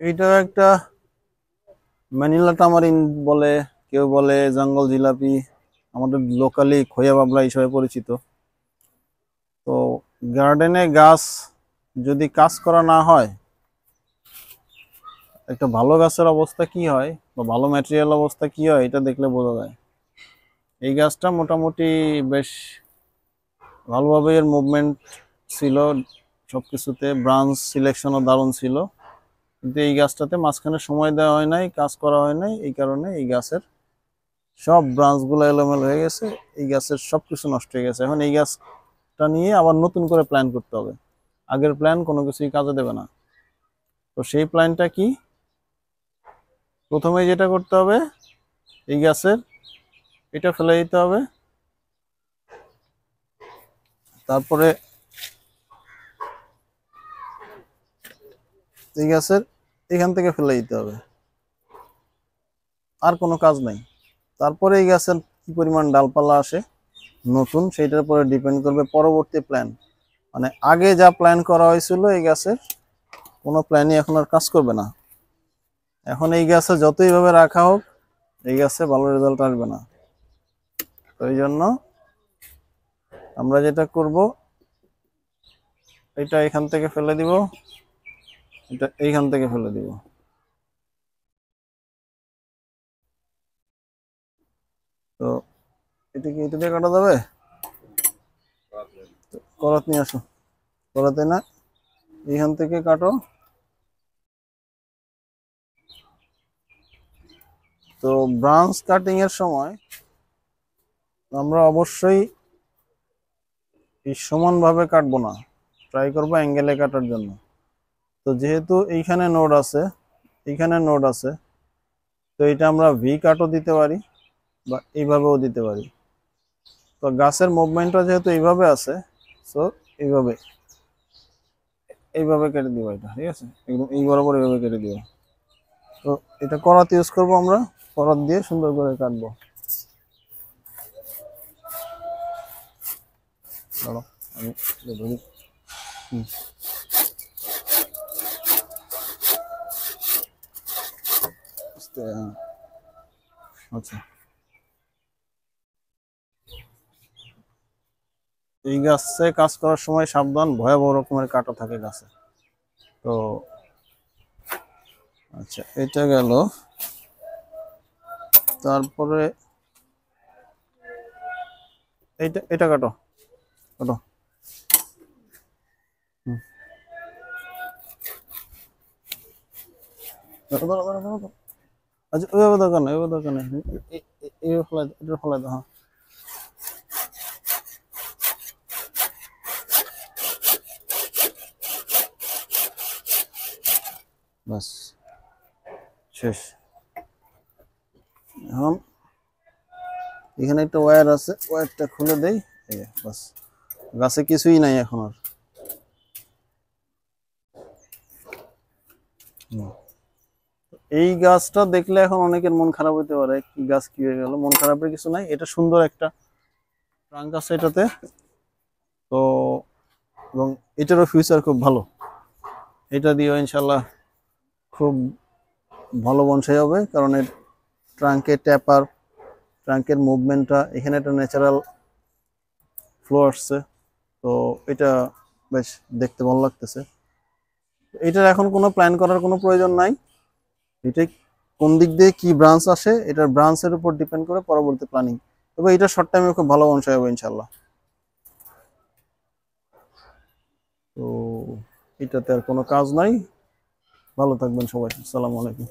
এইটা একটা ম্যানিলা টামারিন বলে, কেউ বলে জঙ্গল জিলাপি, আমাদের লোকালি খোয়া বাবলা হিসেবে পরিচিত। তো গার্ডেনে গাছ যদি কাজ করা না হয়, একটা ভালো গাছের অবস্থা কি হয় বা ভালো ম্যাটেরিয়াল অবস্থা কি হয় এটা দেখলে বোঝা যায়। এই গাছটা মোটামুটি বেশ ভালোভাবে এর মুভমেন্ট ছিল, সবকিছুতে ব্রাঞ্চ সিলেকশনও দারুণ ছিল, কিন্তু এই গাছটাতে মাঝখানে সময় দেওয়া হয় নাই, কাজ করা হয় নাই, এই কারণে এই গাছের সব ব্রাঞ্চগুলো এলোমেলো হয়ে গেছে, এই গাছের সব কিছু নষ্ট হয়ে গেছে। এখন এই গাছটা নিয়ে আবার নতুন করে প্ল্যান করতে হবে, আগের প্ল্যান কোনো কিছুই কাজে দেবে না। তো সেই প্ল্যানটা কি, প্রথমে যেটা করতে হবে, এই গাছের এটা ফেলে দিতে হবে, তারপরে এই গাছের এখান থেকে ফেলে দিতে হবে, আর কোনো কাজ নাই। তারপরে এই গাছের কি পরিমাণ ডালপালা আসে নতুন, সেইটার উপরে ডিপেন্ড করবে পরবর্তী প্ল্যান। মানে আগে যা প্ল্যান করা হয়েছিল এই গাছের কোনো প্ল্যানই এখন আর কাজ করবে না। এখন এই গাছে যতই ভাবে রাখা হোক, এই গাছে ভালো রেজাল্ট আসবে না। তো এই জন্য আমরা যেটা করব, এটা এখান থেকে ফেলে দিব, এটা এইখান থেকে ফেলে দিব। তো এটা কি এটা দিয়ে কাটা যাবে? করাত নিয়ে আসো, করাতে না, এইখান থেকে কাটো। তো ব্রাঞ্চ কাটিং এর সময় আমরা অবশ্যই এই সমানভাবে কাটবো না, ট্রাই করবো অ্যাঙ্গেলে কাটার জন্য। তো যেহেতু এইখানে নোড আছে, এইখানে নোড আছে, তো এটা আমরা ভি কাটও দিতে পারি বা এইভাবেও দিতে পারি। তো গাছের মুভমেন্টটা যেহেতু এইভাবে আছে, সো এইভাবে এইভাবে কেটে দিব, এটা ঠিক আছে, একদম এই বরাবর এইভাবে কেটে দিব। তো এটা করাত ইউজ করবো আমরা, করাত দিয়ে সুন্দর করে কাটবো। দাঁড়াও, আমি এটা ধরি। হুম, হ্যাঁ, আচ্ছা। এই গাছে কাজ করার সময় সাবধান, ভয়াবহ রকমের কাটা থাকে গাছে। তো আচ্ছা, এটা গেল। তারপরে এইটা এটা কাটো, কাটো। হুম, দাঁড়াও, দাঁড়াও, দাঁড়াও, দাঁড়াও। আচ্ছা, ওইভাবে দরকার নেই, ওইভাবে দরকার নেই, এইভাবে ফেলাই দাও, এটা ফেলাই দাও, হ্যাঁ। বাস, শেষ। এখন এখানে একটা ওয়্যার আছে, ওয়্যারটা খুলে দেই, এই যে, বাস। গাছে কিছুই নাই এখন আর। হুম। এই গাছটা দেখলে এখন অনেকের মন খারাপ হতে পারে, কি গাছ কি হয়ে গেল, মন খারাপের কিছু নাই, এটা সুন্দর একটা ট্রাঙ্ক আছে এটাতে। তো এবং এটারও ফিউচার খুব ভালো, এটা দিয়েও ইনশাল্লাহ খুব ভালো বনসাই হবে, কারণ এর ট্রাঙ্কের ট্যাপার, ট্রাঙ্কের মুভমেন্টটা, এখানে একটা ন্যাচারাল ফ্লো আসছে। তো এটা বেশ দেখতে ভালো লাগতেছে। এটার এখন কোনো প্ল্যান করার কোনো প্রয়োজন নাই, এটা কোন দিক দিয়ে কি ব্রাঞ্চ আসে এটার ব্রাঞ্চের উপর ডিপেন্ড করে পরবর্তী প্ল্যানিং। তবে এটা শর্ট টাইমে খুব ভালো বনসাই হবে ইনশাল্লাহ। তো এটাতে আর কোনো কাজ নাই। ভালো থাকবেন সবাই, আসসালামু আলাইকুম।